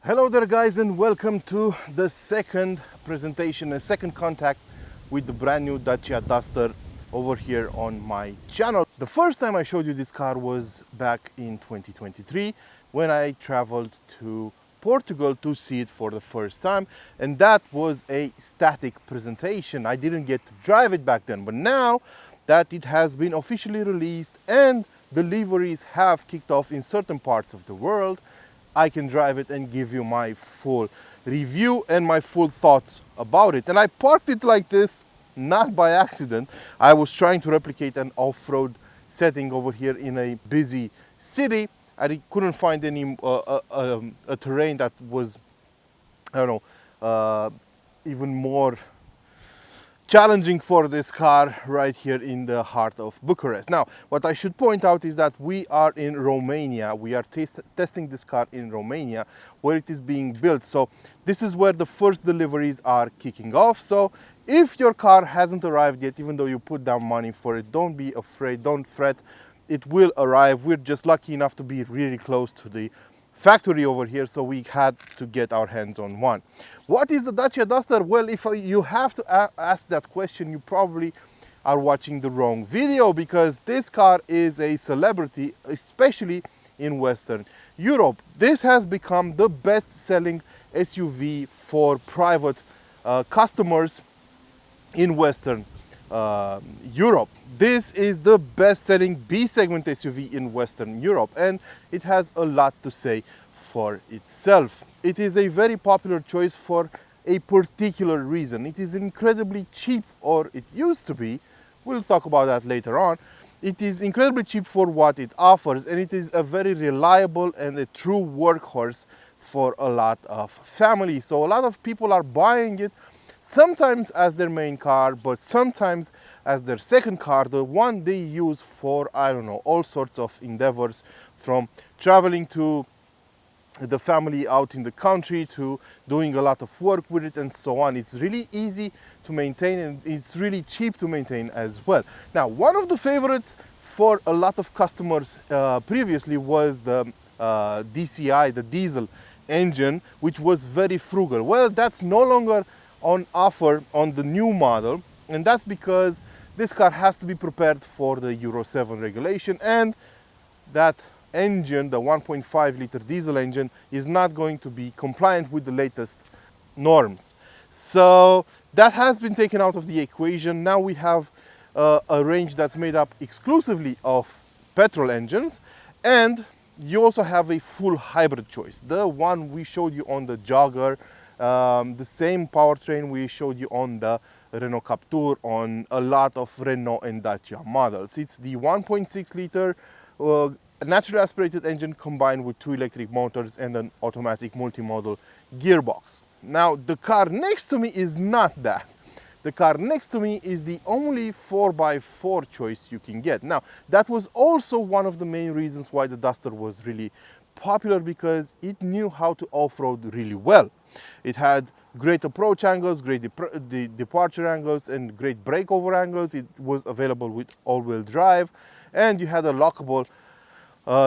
Hello there guys, and welcome to the second presentation, a second contact with the brand new Dacia Duster over here on my channel. The first time I showed you this car was back in 2023 when I traveled to Portugal to see it for the first time, and that was a static presentation. I didn't get to drive it back then, but now that it has been officially released and deliveries have kicked off in certain parts of the world, I can drive it and give you my full review and my full thoughts about it. And I parked it like this, not by accident. I was trying to replicate an off-road setting over here in a busy city. I couldn't find any a terrain that was, I don't know, even more challenging for this car right here in the heart of Bucharest. Now, what I should point out is that we are in Romania. We are testing this car in Romania where it is being built. So this is where the first deliveries are kicking off. So if your car hasn't arrived yet, even though you put down money for it, don't be afraid, don't fret. It will arrive. We're just lucky enough to be really close to the factory over here, so we had to get our hands on one. What is the Dacia Duster? Well, if you have to ask that question, you probably are watching the wrong video, because this car is a celebrity, especially in Western Europe. This has become the best-selling SUV for private customers in Western Europe. This is the best-selling B-segment SUV in Western Europe, and it has a lot to say for itself. It is a very popular choice for a particular reason. It is incredibly cheap, or it used to be. We'll talk about that later on. It is incredibly cheap for what it offers, and it is a very reliable and a true workhorse for a lot of families. So a lot of people are buying it sometimes as their main car, but sometimes as their second car, the one they use for, I don't know, all sorts of endeavors, from traveling to the family out in the country to doing a lot of work with it and so on. It's really easy to maintain, and it's really cheap to maintain as well. Now, one of the favorites for a lot of customers previously was the DCI, the diesel engine, which was very frugal. Well, that's no longer on offer on the new model, and that's because this car has to be prepared for the Euro 7 regulation, and that engine, the 1.5 liter diesel engine, is not going to be compliant with the latest norms. So that has been taken out of the equation. Now we have a range that's made up exclusively of petrol engines, and you also have a full hybrid choice. The one we showed you on the Jogger, the same powertrain we showed you on the Renault Captur, on a lot of Renault and Dacia models. It's the 1.6 liter naturally aspirated engine combined with two electric motors and an automatic multi-modal gearbox. Now, the car next to me is not that. The car next to me is the only 4x4 choice you can get. Now, that was also one of the main reasons why the Duster was really popular, because it knew how to off-road really well. It had great approach angles, great departure angles, and great breakover angles. It was available with all-wheel drive, and you had a lockable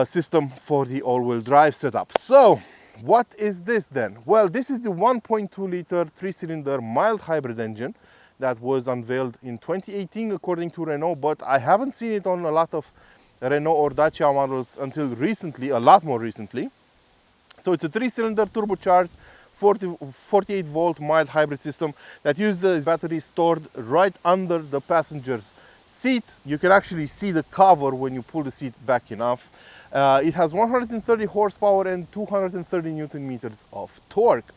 system for the all-wheel drive setup. So what is this then? Well, this is the 1.2 liter 3-cylinder mild hybrid engine that was unveiled in 2018 according to Renault, but I haven't seen it on a lot of Renault or Dacia models until recently, a lot more recently. So it's a 3-cylinder turbocharged 48 volt mild hybrid system that uses the battery stored right under the passenger's seat. You can actually see the cover when you pull the seat back enough. It has 130 horsepower and 230 newton meters of torque.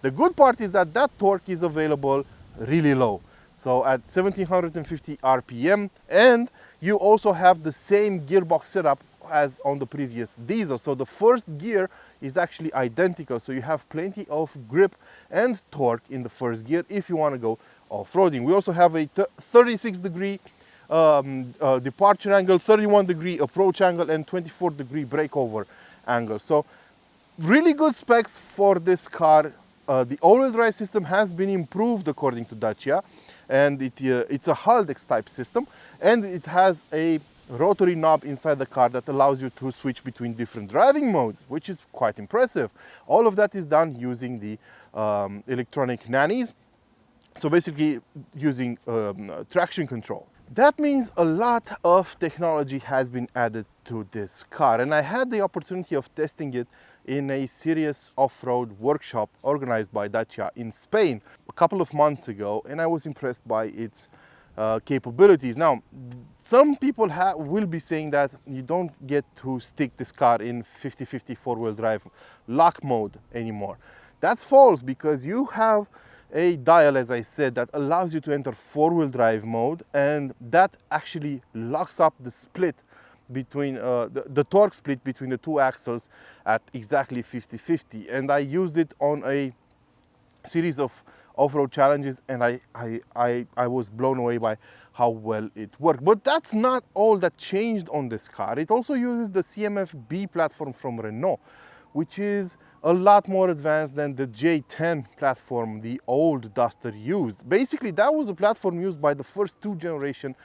The good part is that that torque is available really low, so at 1750 RPM, and you also have the same gearbox setup as on the previous diesel. So the first gear is actually identical, so you have plenty of grip and torque in the first gear if you want to go off-roading. We also have a 36-degree departure angle, 31-degree approach angle, and 24-degree breakover angle. So really good specs for this car. The all-wheel drive system has been improved according to Dacia, and it's a Haldex type system, and it has a rotary knob inside the car that allows you to switch between different driving modes, which is quite impressive. All of that is done using the electronic nannies, so basically using traction control. That means a lot of technology has been added to this car, and I had the opportunity of testing it in a serious off-road workshop organized by Dacia in Spain a couple of months ago, and I was impressed by its capabilities. Now, some people will be saying that you don't get to stick this car in 50-50 four-wheel drive lock mode anymore. That's false, because you have a dial, as I said, that allows you to enter four-wheel drive mode, and that actually locks up the split between the torque split between the two axles at exactly 50-50. And I used it on a series of off-road challenges, and I was blown away by how well it worked. But that's not all that changed on this car. It also uses the CMF-B platform from Renault, which is a lot more advanced than the J10 platform the old Duster used. Basically, that was a platform used by the first two generations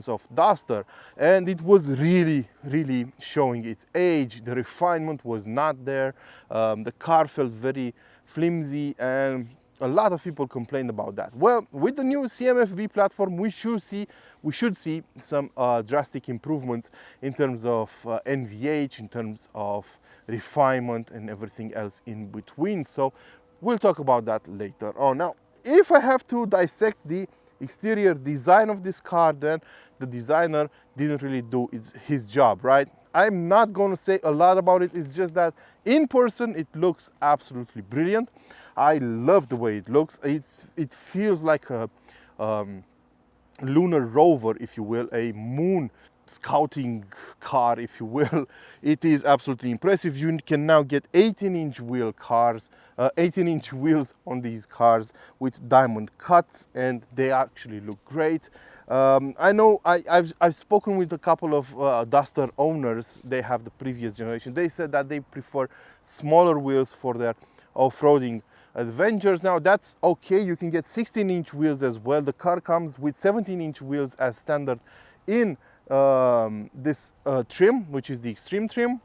of Duster, and it was really showing its age. The refinement was not there. The car felt very flimsy, and a lot of people complained about that. Well, with the new CMF-B platform, we should see some drastic improvements in terms of NVH, in terms of refinement, and everything else in between. So we'll talk about that later on. Now, if I have to dissect the exterior design of this car, then the designer didn't really do his job, right? I'm not going to say a lot about it. It's just that in person it looks absolutely brilliant. I love the way it looks. It feels like a lunar rover, if you will, a moon scouting car, if you will. It is absolutely impressive. You can now get 18-inch wheels on these cars with diamond cuts, and they actually look great. I know I've spoken with a couple of Duster owners. They have the previous generation. They said that they prefer smaller wheels for their off-roading adventures. Now that's okay. You can get 16-inch wheels as well. The car comes with 17-inch wheels as standard in this trim, which is the extreme trim,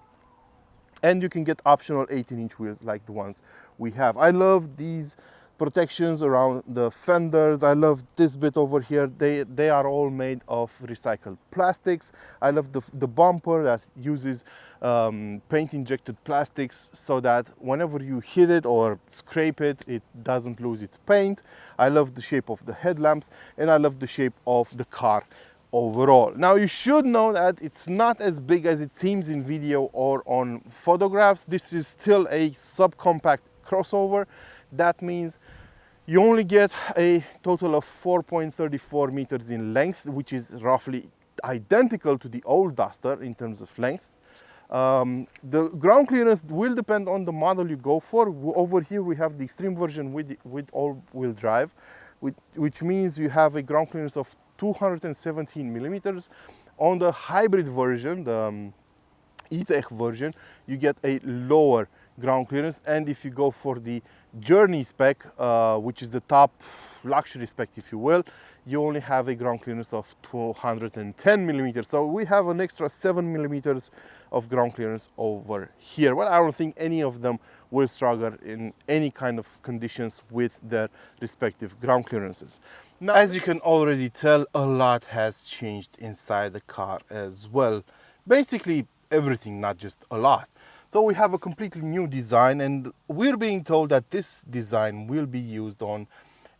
and you can get optional 18-inch wheels like the ones we have. I love these protections around the fenders. I love this bit over here. They are all made of recycled plastics. I love the bumper that uses paint injected plastics, so that whenever you hit it or scrape it, it doesn't lose its paint. I love the shape of the headlamps, and I love the shape of the car overall. Now, you should know that it's not as big as it seems in video or on photographs. This is still a subcompact crossover. That means you only get a total of 4.34 meters in length, which is roughly identical to the old Duster in terms of length. The ground clearance will depend on the model you go for. Over here we have the extreme version with all-wheel drive, which means you have a ground clearance of 217 millimeters. On the hybrid version, the E-Tech version, you get a lower ground clearance, and if you go for the Journey spec, which is the top luxury spec, if you will, you only have a ground clearance of 210 millimeters. So we have an extra 7 millimeters of ground clearance over here. Well, I don't think any of them will struggle in any kind of conditions with their respective ground clearances. Now, as you can already tell, a lot has changed inside the car as well. Basically everything, not just a lot. So we have a completely new design, and we're being told that this design will be used on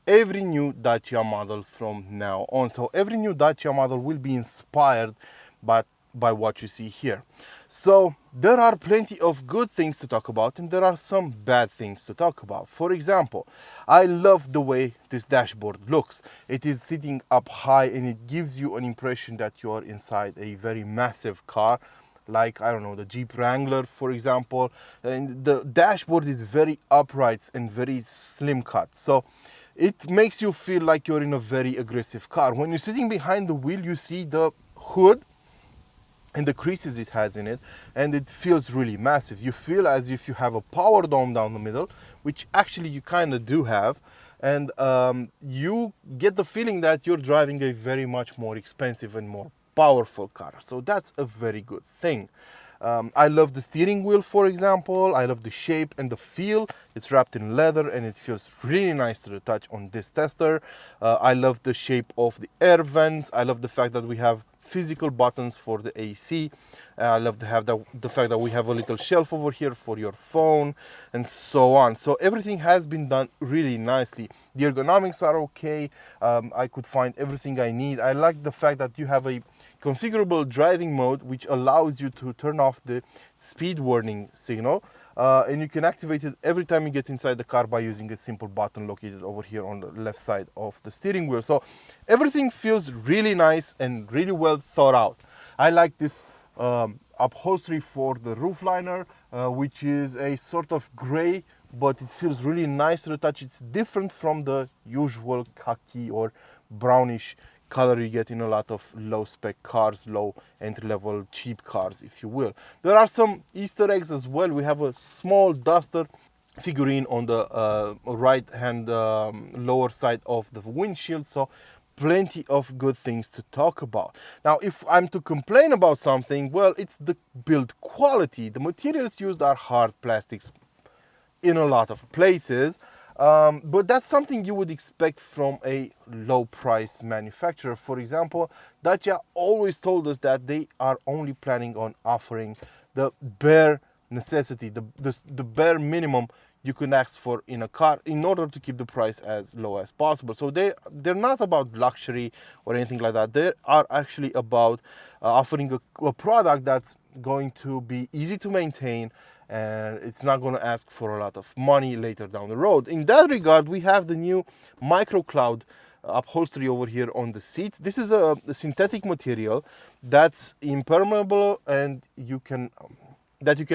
every new Dacia model from now on. So every new Dacia model will be inspired by what you see here. So there are plenty of good things to talk about, and there are some bad things to talk about. For example, I love the way this dashboard looks. It is sitting up high, and it gives you an impression that you are inside a very massive car, like, I don't know, the Jeep Wrangler, for example. And the dashboard is very upright and very slim cut. So it makes you feel like you're in a very aggressive car. When you're sitting behind the wheel, you see the hood and the creases it has in it, and it feels really massive. You feel as if you have a power dome down the middle, which actually you kind of do have. And you get the feeling that you're driving a very much more expensive and more powerful car. So that's a very good thing. I love the steering wheel, for example. I love the shape and the feel. It's wrapped in leather and it feels really nice to the touch on this tester. I love the shape of the air vents. I love the fact that we have physical buttons for the AC. I love to have the fact that we have a little shelf over here for your phone and so on. So everything has been done really nicely. The ergonomics are okay. I could find everything I need. I like the fact that you have a configurable driving mode which allows you to turn off the speed warning signal, and you can activate it every time you get inside the car by using a simple button located over here on the left side of the steering wheel. So everything feels really nice and really well thought out. I like this upholstery for the roof liner, which is a sort of gray, but it feels really nice to the touch. It's different from the usual khaki or brownish color you get in a lot of low spec cars, low entry level cheap cars, if you will. There are some Easter eggs as well. We have a small Duster figurine on the right hand lower side of the windshield, so plenty of good things to talk about. Now, if I'm to complain about something, well, it's the build quality. The materials used are hard plastics in a lot of places. But that's something you would expect from a low price manufacturer. For example, Dacia always told us that they are only planning on offering the bare necessity, the bare minimum you can ask for in a car in order to keep the price as low as possible. So they're not about luxury or anything like that. They are actually about offering a product that's going to be easy to maintain, and it's not going to ask for a lot of money later down the road. In that regard, we have the new micro cloud upholstery over here on the seats. This is a synthetic material that's impermeable and you can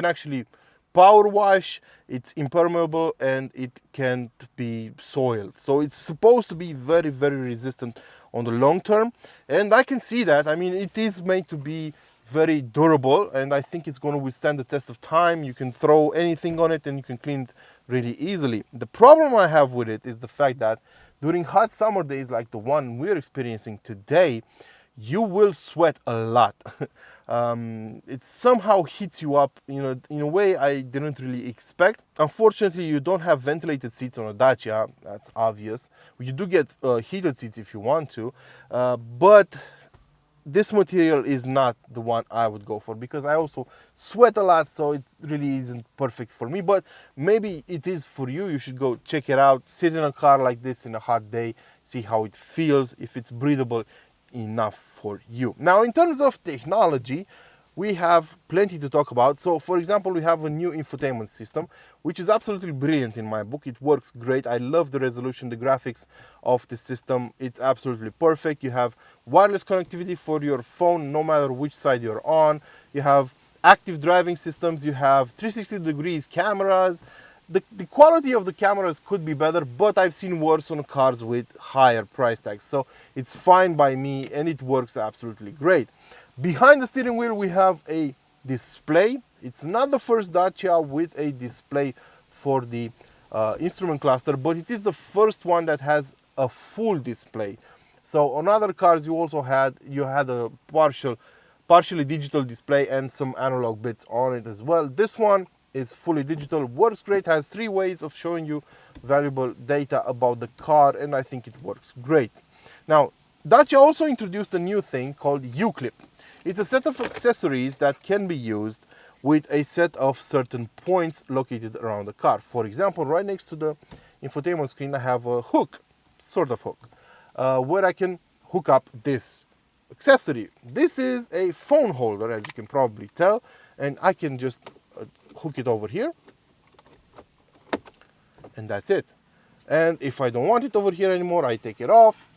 actually power wash. It's impermeable and it can't be soiled. So it's supposed to be very, very resistant on the long term. And I can see that. I mean, it is made to be very durable, and I think it's going to withstand the test of time. You can throw anything on it and you can clean it really easily. The problem I have with it is the fact that during hot summer days like the one we're experiencing today, you will sweat a lot. It somehow heats you up, in a way I didn't really expect. Unfortunately, you don't have ventilated seats on a Dacia. That's obvious. You do get heated seats if you want to, but this material is not the one I would go for because I also sweat a lot, so it really isn't perfect for me. But maybe it is for you. You should go check it out. Sit in a car like this in a hot day, see how it feels, if it's breathable enough for you. Now, in terms of technology, we have plenty to talk about. So, for example, we have a new infotainment system, which is absolutely brilliant in my book. It works great. I love the resolution, the graphics of the system. It's absolutely perfect. You have wireless connectivity for your phone, no matter which side you're on. You have active driving systems. You have 360 degrees cameras. The quality of the cameras could be better, but I've seen worse on cars with higher price tags. So it's fine by me and it works absolutely great. Behind the steering wheel, we have a display. It's not the first Dacia with a display for the instrument cluster, but it is the first one that has a full display. So on other cars, you had a partially digital display and some analog bits on it as well. This one is fully digital, works great, has 3 ways of showing you valuable data about the car, and I think it works great. Now, Dacia also introduced a new thing called U-Clip. It's a set of accessories that can be used with a set of certain points located around the car. For example, right next to the infotainment screen, I have a hook, sort of hook, where I can hook up this accessory. This is a phone holder, as you can probably tell, and I can just hook it over here, and that's it. And if I don't want it over here anymore, I take it off,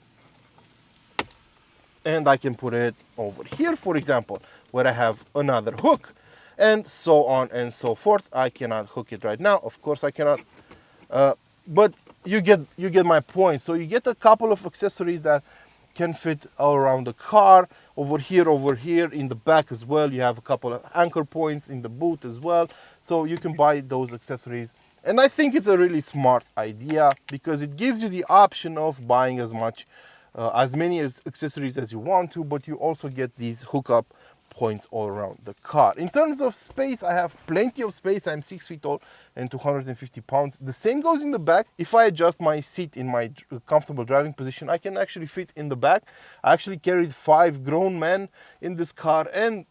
and I can put it over here, for example, where I have another hook, and so on and so forth. I cannot hook it right now, of course I cannot, but you get my point. So you get a couple of accessories that can fit all around the car. Over here in the back as well, you have a couple of anchor points in the boot as well, so you can buy those accessories. And I think it's a really smart idea because it gives you the option of buying as much as many accessories as you want to, but you also get these hookup points all around the car. In terms of space, I have plenty of space. I'm 6 feet tall and 250 pounds. The same goes in the back. If I adjust my seat in my comfortable driving position, I can actually fit in the back. I actually carried 5 grown men in this car, and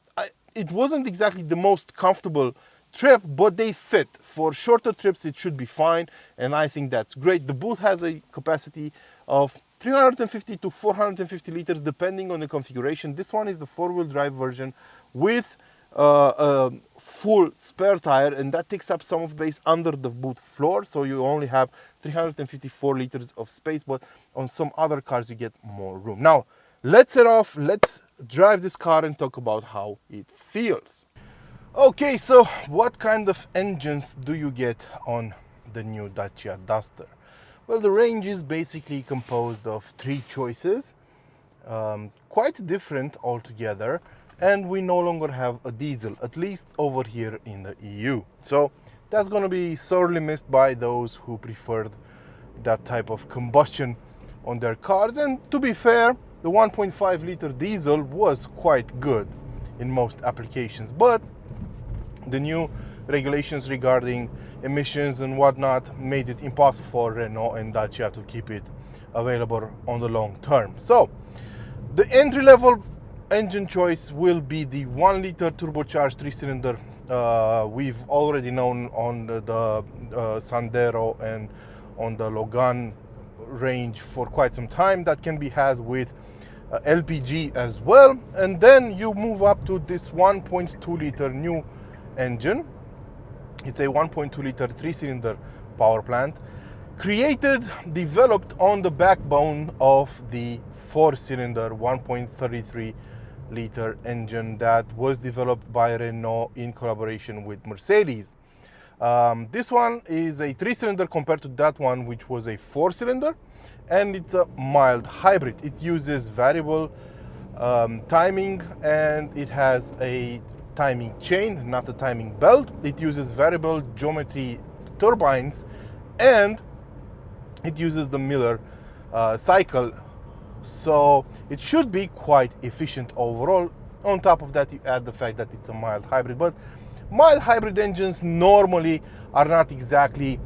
it wasn't exactly the most comfortable trip, but they fit. For shorter trips, it should be fine, and I think that's great. The boot has a capacity of 350 to 450 liters depending on the configuration. This one is the 4-wheel drive version with a full spare tire, and that takes up some of the space under the boot floor, so you only have 354 liters of space, but on some other cars you get more room. Now let's set off, let's drive this car and talk about how it feels. Okay, so what kind of engines do you get on the new Dacia Duster? Well, the range is basically composed of 3 choices, quite different altogether, and we no longer have a diesel, at least over here in the EU. So that's going to be sorely missed by those who preferred that type of combustion on their cars. And to be fair, the 1.5 liter diesel was quite good in most applications, but the new regulations regarding emissions and whatnot made it impossible for Renault and Dacia to keep it available on the long term. So the entry-level engine choice will be the 1 liter turbocharged 3-cylinder. We've already known on the Sandero and on the Logan range for quite some time. That can be had with LPG as well, and then you move up to this 1.2 liter new engine. It's a 1.2 liter 3-cylinder power plant, developed on the backbone of the 4-cylinder 1.33 liter engine that was developed by Renault in collaboration with Mercedes. This one is a 3-cylinder compared to that one, which was a 4-cylinder, and it's a mild hybrid. It uses variable timing, and it has a timing chain, not a timing belt. It uses variable geometry turbines, and it uses the Miller cycle, so it should be quite efficient overall. On top of that, you add the fact that it's a mild hybrid, but mild hybrid engines normally are not exactly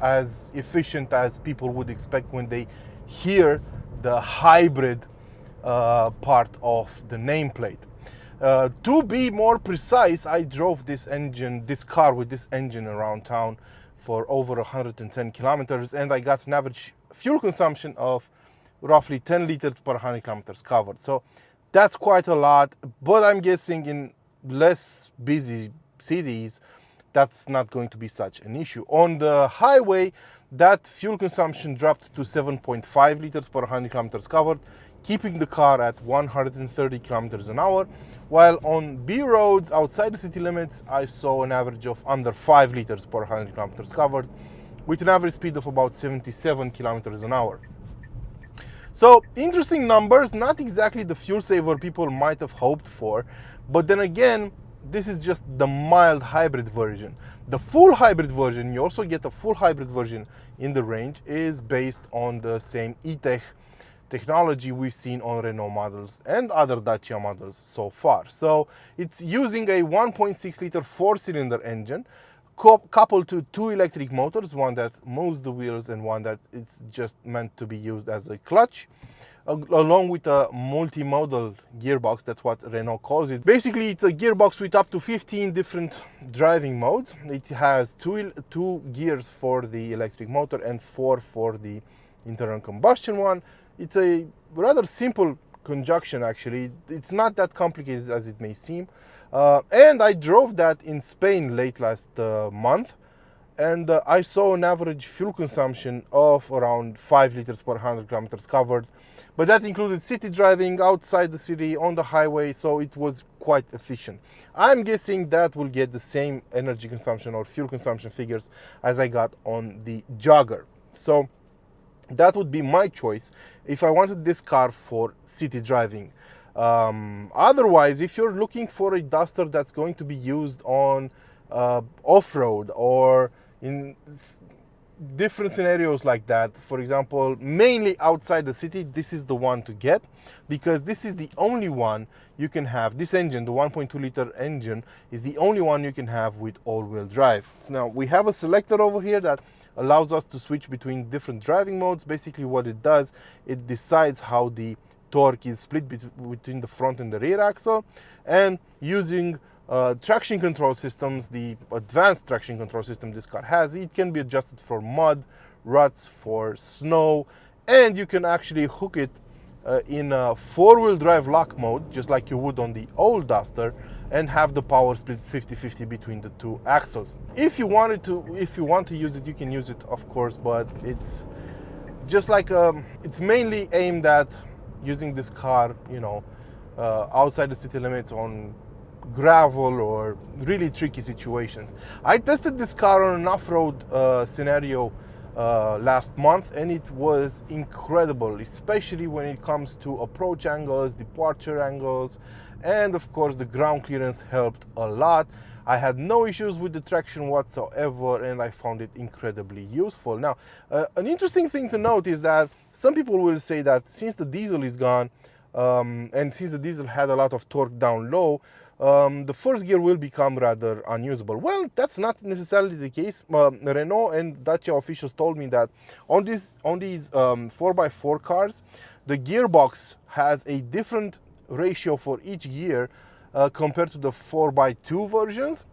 as efficient as people would expect when they hear the hybrid part of the nameplate. To be more precise, I drove this car with this engine around town for over 110 kilometers, and I got an average fuel consumption of roughly 10 liters per 100 kilometers covered. So that's quite a lot, but I'm guessing in less busy cities, that's not going to be such an issue. On the highway, that fuel consumption dropped to 7.5 liters per 100 kilometers covered, keeping the car at 130 kilometers an hour, while on B roads outside the city limits, I saw an average of under 5 liters per 100 kilometers covered, with an average speed of about 77 kilometers an hour. So interesting numbers, not exactly the fuel saver people might have hoped for, but then again, this is just the mild hybrid version. The full hybrid version, you also get a full hybrid version in the range, is based on the same e-tech technology we've seen on Renault models and other Dacia models so far. So it's using a 1.6 liter 4-cylinder engine coupled to 2 electric motors, one that moves the wheels and one that it's just meant to be used as a clutch, along with a multimodal gearbox. That's what Renault calls it. Basically, it's a gearbox with up to 15 different driving modes. It has two gears for the electric motor and 4 for the internal combustion one. It's a rather simple conjunction, actually. It's not that complicated as it may seem. And I drove that in Spain late last month, and I saw an average fuel consumption of around 5 liters per 100 kilometers covered. But that included city driving, outside the city, on the highway, so it was quite efficient. I'm guessing that will get the same energy consumption or fuel consumption figures as I got on the Jogger. So that would be my choice if I wanted this car for city driving. Otherwise, if you're looking for a Duster that's going to be used on off-road or in different scenarios like that, for example, mainly outside the city, this is the one to get, because this is the only one you can have. This engine, the 1.2 liter engine, is the only one you can have with all-wheel drive. So now we have a selector over here that allows us to switch between different driving modes. Basically what it does, it decides how the torque is split between the front and the rear axle, and using traction control systems, the advanced traction control system this car has, it can be adjusted for mud, ruts, for snow, and you can actually hook it in a four-wheel drive lock mode, just like you would on the old Duster, and have the power split 50-50 between the two axles. If you want to use it, you can use it, of course, but it's just like it's mainly aimed at using this car, you know, outside the city limits on gravel or really tricky situations. I tested this car on an off-road scenario last month, and it was incredible, especially when it comes to approach angles, departure angles, and of course the ground clearance helped a lot. I had no issues with the traction whatsoever, and I found it incredibly useful. Now, an interesting thing to note is that some people will say that since the diesel is gone, and since the diesel had a lot of torque down low, the first gear will become rather unusable. Well, that's not necessarily the case. Renault and Dacia officials told me that on these 4x4 cars, the gearbox has a different ratio for each gear compared to the 4x2 versions.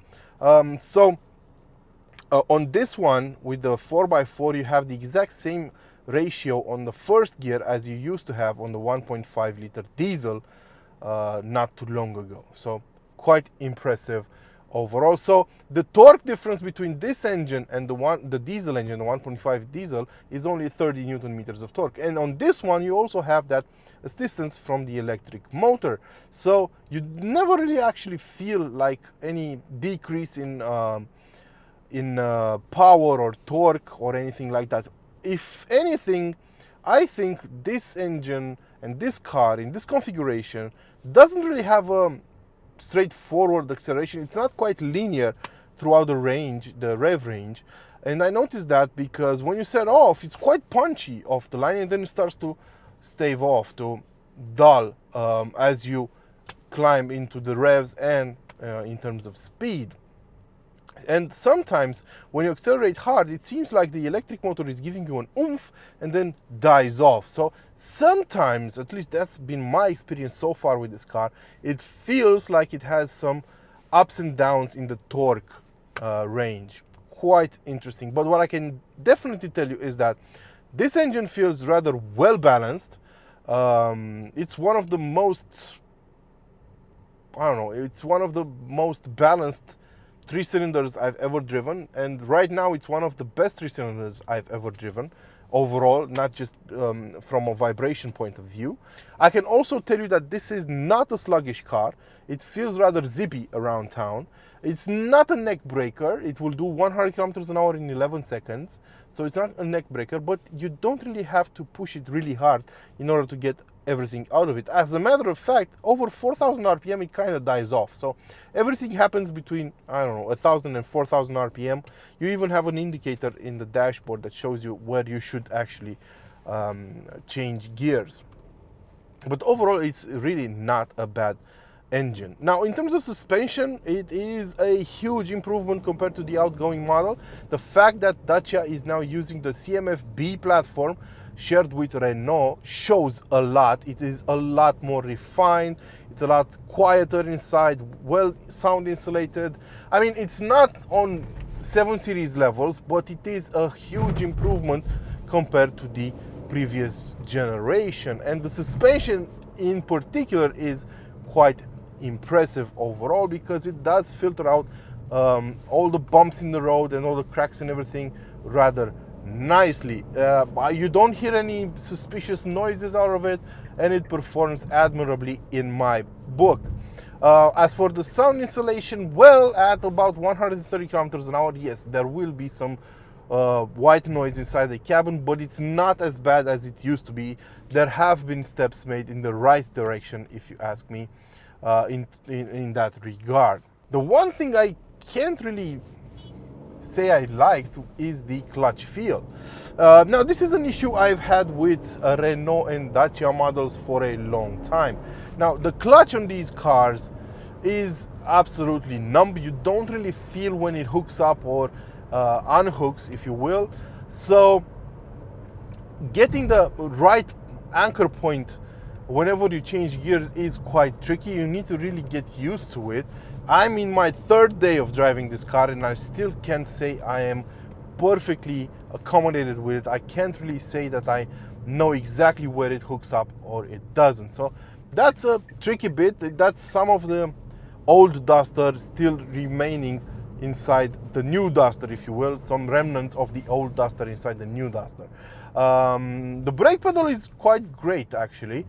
On this one, with the 4x4, you have the exact same ratio on the first gear as you used to have on the 1.5 liter diesel not too long ago. So quite impressive overall. So the torque difference between this engine and the diesel engine, the 1.5 diesel, is only 30 Newton meters of torque. And on this one, you also have that assistance from the electric motor. So you never really actually feel like any decrease in power or torque or anything like that. If anything, I think this engine and this car in this configuration doesn't really have a straightforward acceleration. It's not quite linear throughout the range, the rev range. And I noticed that because when you set off, it's quite punchy off the line, and then it starts to stave off, to dull as you climb into the revs and in terms of speed. And sometimes when you accelerate hard, it seems like the electric motor is giving you an oomph and then dies off. So sometimes, at least that's been my experience so far with this car, it feels like it has some ups and downs in the torque range. Quite interesting. But what I can definitely tell you is that this engine feels rather well balanced. It's one of the most, it's one of the most balanced 3 cylinders I've ever driven, and right now it's one of the best 3 cylinders I've ever driven overall, not just from a vibration point of view. I can also tell you that this is not a sluggish car. It feels rather zippy around town. It's not a neck breaker. It will do 100 kilometers an hour in 11 seconds, so it's not a neck breaker, but you don't really have to push it really hard in order to get everything out of it. As a matter of fact, over 4,000 RPM, it kind of dies off. So everything happens between, 1,000 and 4,000 RPM. You even have an indicator in the dashboard that shows you where you should actually change gears. But overall, it's really not a bad engine. Now, in terms of suspension, it is a huge improvement compared to the outgoing model. The fact that Dacia is now using the CMF-B platform shared with Renault shows a lot. It is a lot more refined. It's a lot quieter inside, well sound insulated. I mean, it's not on 7 Series levels, but it is a huge improvement compared to the previous generation. And the suspension in particular is quite impressive overall, because it does filter out all the bumps in the road and all the cracks and everything rather nicely. You don't hear any suspicious noises out of it, and it performs admirably in my book. As for the sound insulation, well, at about 130 kilometers an hour, yes, there will be some white noise inside the cabin, but it's not as bad as it used to be. There have been steps made in the right direction, if you ask me, in that regard. The one thing I can't really say I liked is the clutch feel. Now this is an issue I've had with Renault and Dacia models for a long time. Now the clutch on these cars is absolutely numb. You don't really feel when it hooks up or unhooks, if you will. So getting the right anchor point whenever you change gears is quite tricky. You need to really get used to it. I'm in my third day of driving this car and I still can't say I am perfectly accommodated with it. I can't really say that I know exactly where it hooks up or it doesn't. So that's a tricky bit. That's some of the old Duster still remaining inside the new Duster, if you will. Some remnants of the old Duster inside the new Duster. The brake pedal is quite great actually,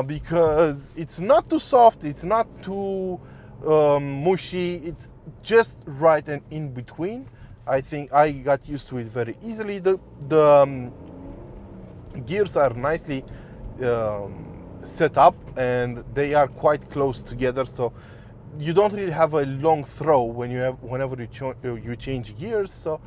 because it's not too soft, it's not too mushy, it's just right and in between. I think I got used to it very easily. The gears are nicely set up and they are quite close together, so you don't really have a long throw whenever you change gears. So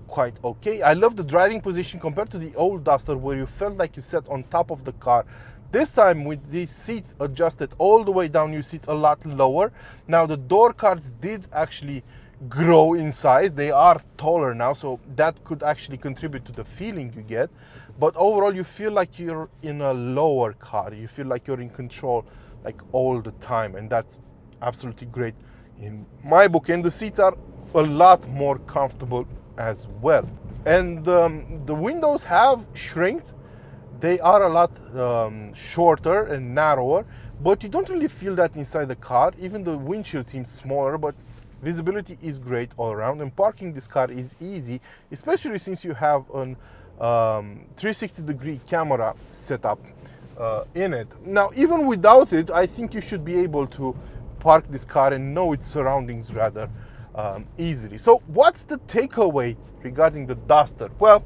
quite okay. I love the driving position compared to the old Duster where you felt like you sat on top of the car. This time with the seat adjusted all the way down, you sit a lot lower. Now the door cards did actually grow in size. They are taller now, so that could actually contribute to the feeling you get. But overall, you feel like you're in a lower car. You feel like you're in control like all the time, and that's absolutely great in my book. And the seats are a lot more comfortable as well. And the windows have shrinked. They are a lot shorter and narrower, but you don't really feel that inside the car. Even the windshield seems smaller, but visibility is great all around, and parking this car is easy, especially since you have an 360-degree camera setup in it. Now, even without it, I think you should be able to park this car and know its surroundings rather easily. So what's the takeaway regarding the Duster? Well,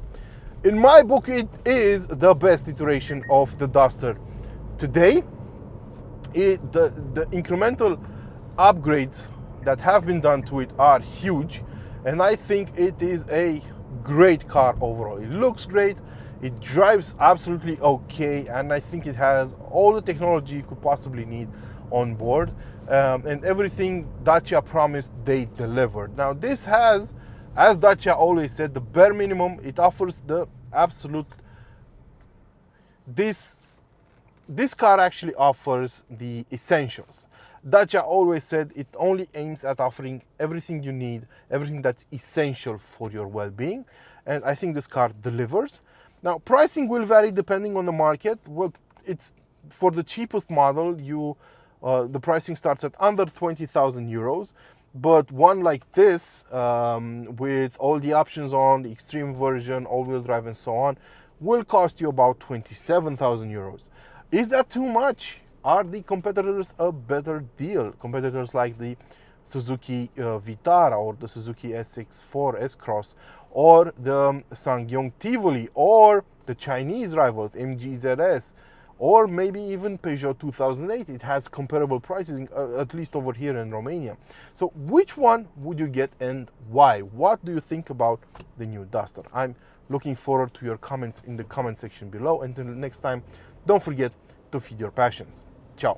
in my book, it is the best iteration of the Duster today. The incremental upgrades that have been done to it are huge, and I think it is a great car overall. It looks great, it drives absolutely okay, and I think it has all the technology you could possibly need on board, and everything Dacia promised, they delivered. Now this has, as Dacia always said, the bare minimum. It offers the absolute, this car actually offers the essentials. Dacia always said it only aims at offering everything you need, everything that's essential for your well-being, and I think this car delivers. Now pricing will vary depending on the market. Well, it's for the cheapest model, the pricing starts at under 20,000 euros. But one like this, with all the options on, the extreme version, all-wheel drive and so on, will cost you about 27,000 euros. Is that too much? Are the competitors a better deal? Competitors like the Suzuki Vitara or the Suzuki SX4 S-Cross or the SsangYong Tivoli or the Chinese rivals MG ZS, or maybe even Peugeot 2008. It has comparable pricing, at least over here in Romania. So which one would you get and why? What do you think about the new Duster? I'm looking forward to your comments in the comment section below. Until next time, don't forget to feed your passions. Ciao.